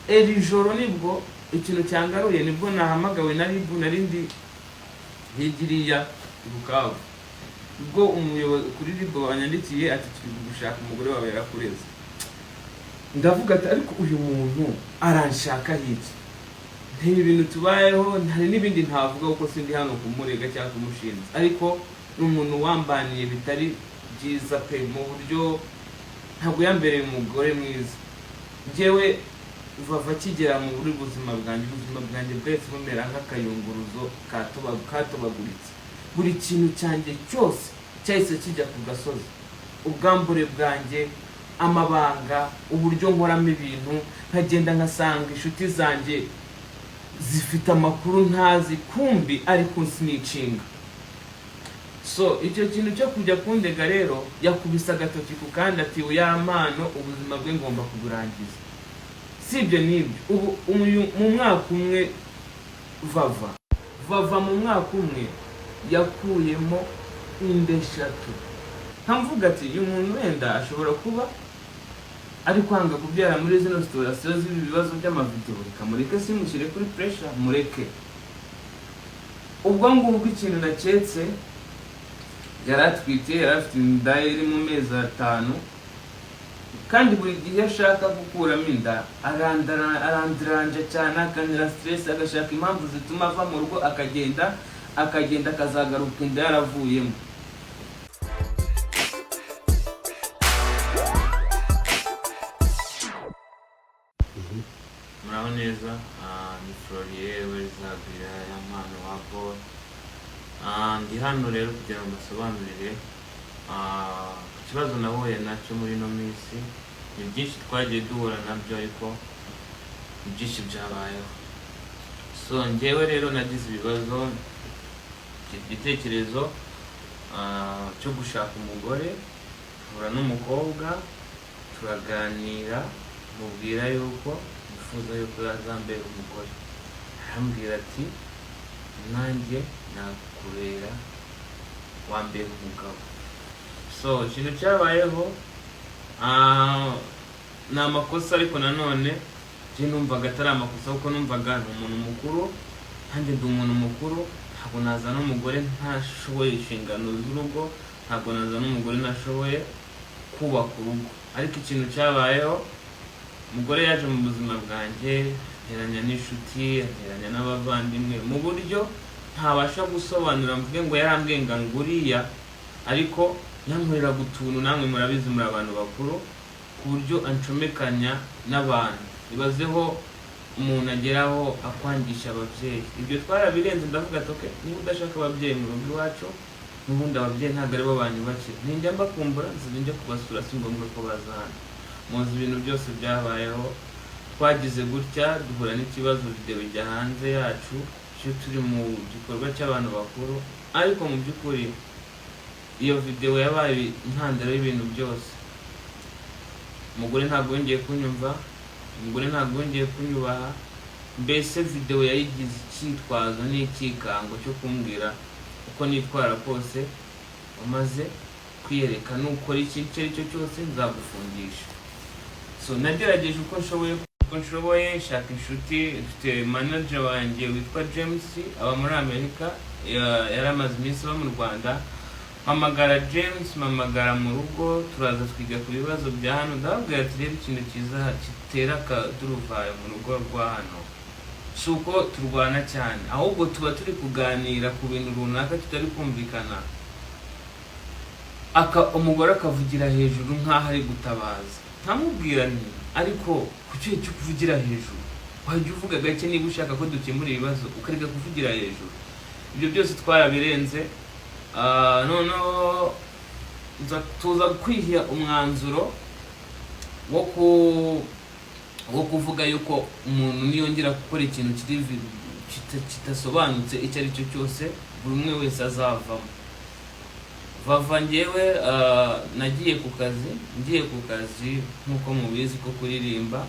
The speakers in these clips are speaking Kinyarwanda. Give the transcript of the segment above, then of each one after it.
eri joro nibwo ikintu cyangaruye, nibwo nahamagawe narindi higiriya Bukavu, ubwo umuyobozi kuri ribo banyandikiye ati turi gushaka umugore wawe yarakureze. Ndavuga ati ariko uyu muntu aranshaka hiki, nti ibintu tubayeho, ntari n'ibindi ntavuga kuko sindi hano kumurega cyangwa kumushinza, ariko n'umuntu wambaniye bitari byiza pe, mu buryo ntabwo yambereye umugore mwiza. Njyewe Vava kigera mu buri buzima bwanjye bwese bumera nk'akayunguruzo katobaguritse. Buri kintu cyanjye cyose cyahise kijya ku gasozi, ubwambure bwanjye, amabanga, uburyo nkoramo ibintu, nkagenda nkasanga inshuti zanjye zifite amakuru ntazi, kumbi ariko sinicinga. So icyo kintu cyo kujya kundega rero yakubisa agatoki ku kandi ati uya mpano ubuzima bwe ngomba kuburangiza. Sibyo nibyo, ubu mu mwaka umwe Vava mu mwaka umwe yakuyemo inda 3. Nkamvuga ati uyu muntu wenda ashobora kuba ari kwanga kubyara muri zino situation z'ibi bibazo by'amavideo, kamureke simushyire kuri pressure, mureke. Ubwo ngubwo ikintu naketse, yaratwite, yarafite inda iri mu mezi 5, kandi buri gihe ashaka gukuramo inda arandiranja cyane, akanira stress, agashaka impamvu zituma ava mu rugo, akagenda akazagaruka inda yaravuyemo. Muraho neza, ni Florier Werizagwira ya mpano wako. Ndi hano rero kugira ngo mbasobanurire ikibazo nahuye nacyo muri no minsi. Ni byinshi twagiye duhura nabyo, ariko byinshi byabayeho. So njyewe rero nagize ibibazo, igitekerezo cyo gushaka umugore, hura n'umukobwa turaganira, mubwira yuko nifuza yuko yazambera umugore. Arambwira ati nanjye nakubera wambera umugabo. So ikintu cyabayeho ni amakosa, ariko nanone je numvaga atari amakosa kuko numvaga ni umuntu mukuru, kandi ndi umuntu mukuru, ntabwo naza n'umugore ntashoboye inshingano z'urugo, ntabwo naza n'umugore nashoboye kubaka urugo. Ariko ikintu cyabayeho, umugore yaje mu buzima bwanjye, nteranya n'inshuti, nteranya n'abavandimwe, mu buryo ntabasha gusobanura mvuge ngo yarambwenga nguriya, ariko yankorera gutuntu, namwe murabizi muri abantu bakuru, ku buryo ancomekanya n'abantu. Ibazeho umuntu ageraho akwangisha ababyeyi. Ibyo twarabirenze, ndavuga ati okay, niba udashaka ababyeyi mu rugo iwacu, n'ubundi ababyeyi ntabwo aribo banyubakira, ninjya mbakumbura nzajya kubasura, si ngombwa ko baza hano. Muzi ibintu byose byabayeho, twagize gutya duhura n'ikibazo, video ijya hanze yacu, cyo turi mu gikorwa cy'abantu bakuru, ariko mu by'ukuri iyo video yabaye intandaro y'ibintu byose. Umugore ntabwo yongeye kunyumva, umugore ntabwo yongeye kunyubaha, mbese video yayigize icyitwazo n'ikikango cyo kumbwira uko nitwara kose, umaze kwiyereka n'ukora ikintu cyo cyose nzagufungisha. So nagerageje uko nshoboye, shaka inshuti, mfite manager wanjye witwa James, aba muri Amerika, yaramaze iminsi aba mu Rwanda. Mpamagara James, mpamagara mu rugo, turaza twiga ku bibazo bya hano. Ndababwira ati rero ikintu cyiza kitera akaduruvayo mu rugo rwa hano, si uko turwana cyane, ahubwo tuba turi kuganira ku bintu runaka tutari kumvikana, umugore akavugira hejuru nk'aho ari gutabaza. Nkamubwira nti ariko kuki cyo kuvugira hejuru, wajya uvuga gake niba ushaka ko dukemura ibibazo, ukareka kuvugira hejuru. Ibyo byose twarabirenze. Noneho tuza kwiha umwanzuro wo kuvuga yuko umuntu niyongera gukora ikintu kitasobanutse icyo ari cyo cyose, buri umwe wese azavamo. Vava njyewe nagiye ku kazi nk'uko mubizi ko kuririmba.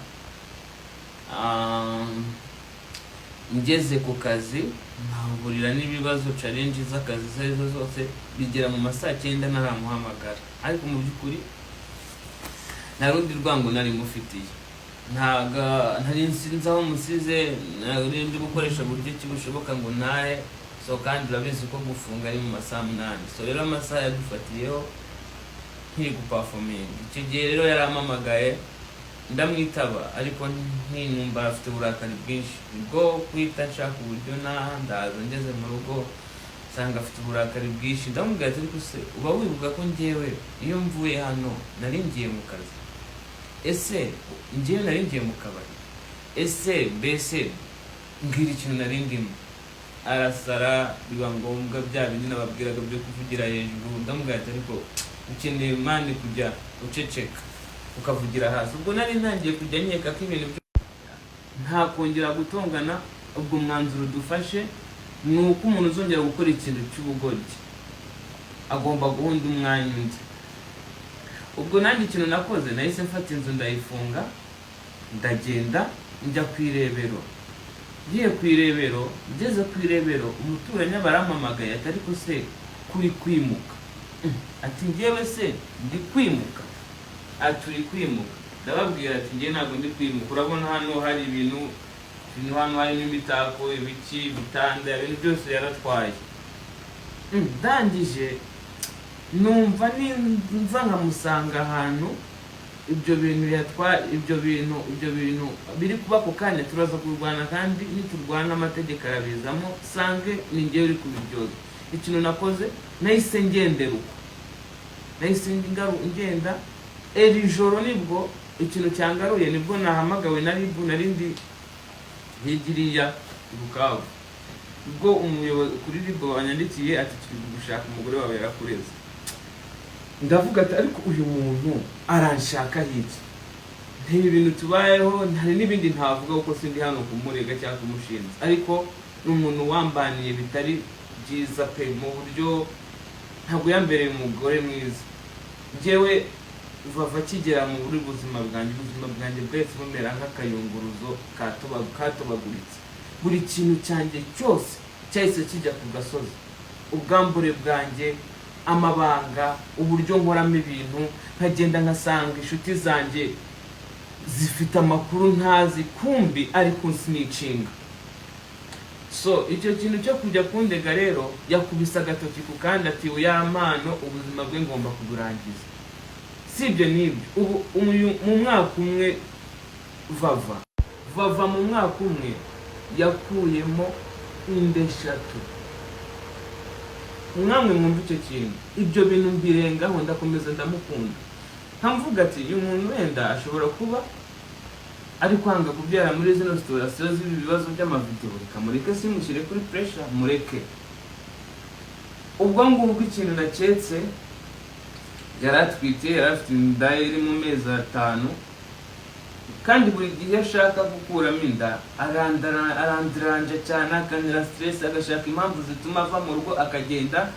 Ngeze ku kazi nkahurira n'ibibazo, challenge z'akazi zarizo zose, bigera mu masaa 9 naramuhamagara, ariko mu by'ukuri nta rundi rwango nari mufitiye. ntari nsinzi aho musize ndi gukoresha buryo ki bushoboka ngo ntahe. So kandi urabizi ko gufunga ari mu masaha 8. So rero amasaha yadufatiyeho nkiri guperforminga. Icyo gihe rero yarampamagaye ndamwitaba, ariko ntinumva afite uburakari bwinshi. Ubwo kwita nshaka uburyo ndaza ngeze mu rugo sanga afite uburakari bwinshi. Ndamubwira ati ariko se uba wibuka ko njyewe iyo mvuye hano nari ngiye mu kazi? Ese njyewe nari ngiye mu kabari? Ese mbese mbwira ikintu nari ndimo. Arasara, biba ngombwa bya bindi nababwiraga byo kuvugira hejuru. Ndamubwira ati ariko ukeneye mani kujya uceceka ukavugira hasi. Ubwo nari ntangiye kujya nkeka ko ibintu nta kongera gutongana. Ubwo mwanzuro dufashe ni uko umuntu uzongera gukora ikintu cy'ubugoryi agomba guhunda umwanya undi. Ubwo nanjye ikintu nakoze nahise mfata inzu ndayifunga, ndagenda njya ku irebero. Ngiye ku irebero, ngeze ku irebero umuturanyi barampamagaye ati ariko se kuri kwimuka? Ati njyewe se ndi kwimuka? Ati uri kwimuka? Ndababwira ati njye ntabwo ndi kwimuka, urabona hano hari ibintu hano harimo imitako, ibiki, ibitanda, ibintu byose yaratwaye. Ndangije numva nimva nkamusanga ahantu ibyo bintu yatwaye, ibyo bintu biri kuba ku kanya turaza kurwana, kandi niturwana amategeko arabizamo sange ni njyewe uri kubiryoza. Ikintu nakoze nahise ngendera uko, nahise ngenda. Eri joro nibwo ikintu cyangaruye, nibwo nahamagawe na RIB, narindi higiriya Bukavu. Ubwo umuyobozi kuri RIB wanyandikiye ati turi gushaka umugore wawe yarakureze. Ndavuga ati ariko uyu muntu aranshaka hiki? Ntibi ibintu tubayeho, hari n'ibindi ntavuga uko sindi hano kumurega cyangwa kumushinza, ariko n'umuntu wambaniye bitari byiza pe, mu buryo ntabwo yambereye umugore mwiza. Njyewe Vava kigera mu buzima bwanjye bwese bumera nk'akayunguruzo katobaguritse. Buri kintu cyanjye cyose cyahise kijya ku gasozi. Ubwambure bwanjye, amabanga, uburyo nkoramo ibintu, nkagenda nkasanga inshuti zanjye zifite amakuru ntazi, kumbi ariko sinicinga. So icyo kintu cyo kujya kundega rero yakubise agatoki ku kandi ati uya mpano ubuzima bwe ngomba kuburangiza. Sibyo nibyo. Ubu mu mwaka umwe Vava mu mwaka umwe yakuyemo inda 3. Mwamwe mwumva icyo kintu. Ibyo bintu mbirengaho ndakomeza ndamukunda. Nkamvuga ati uyu muntu wenda ashobora kuba ari kwanga kubyara muri zino situation z'ibibazo by'amavideo, kamureke simushyire kuri pressure, mureke. Ubwo ngubwo ikintu naketse yaratwite, yarafite inda iri mu mezi 5, kandi buri gihe ashaka gukuramo inda arandiranja cyane, akanira stress, agashaka impamvu zituma ava mu rugo akagenda